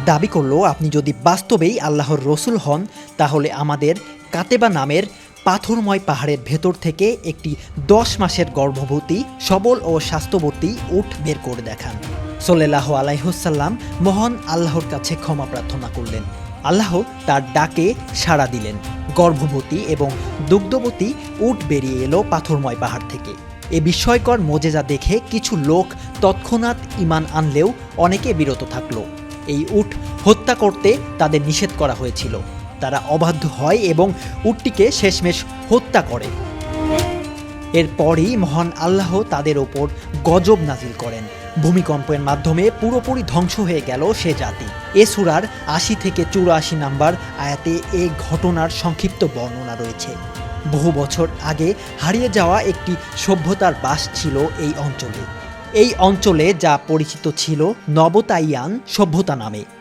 দাবি করল, আপনি যদি বাস্তবেই আল্লাহর রসুল হন তাহলে আমাদের কাতেবা নামের পাথরময় পাহাড়ের ভেতর থেকে একটি 10 মাসের গর্ভবতী সবল ও স্বাস্থ্যবতী উট বের করে দেখান। সাল্লাল্লাহু আলাইহি ওয়াসাল্লাম মহান আল্লাহর কাছে ক্ষমা প্রার্থনা করলেন। আল্লাহ তার ডাকে সাড়া দিলেন। গর্ভবতী এবং দুগ্ধবতী উট বেরিয়ে এলো পাথরময় পাহাড় থেকে। এ বিস্ময়কর মোজেজা দেখে কিছু লোক তৎক্ষণাৎ ঈমান আনলেও অনেকে বিরত থাকল। এই উট হত্যা করতে তাদের নিষেধ করা হয়েছিল। তারা অবাধ্য হয় এবং উটটিকে শেষমেশ হত্যা করে। এরপরই মহান আল্লাহ তাদের ওপর গজব নাজিল করেন। ভূমিকম্পের মাধ্যমে পুরোপুরি ধ্বংস হয়ে গেল সে জাতি। এ সূরার ৮০ থেকে ৮৪ নাম্বার আয়াতে এ ঘটনার সংক্ষিপ্ত বর্ণনা রয়েছে। বহু বছর আগে হারিয়ে যাওয়া একটি সভ্যতার বাস ছিল এই অঞ্চলে। এই অঞ্চলে যা পরিচিত ছিল নবতাইয়ান সভ্যতা নামে।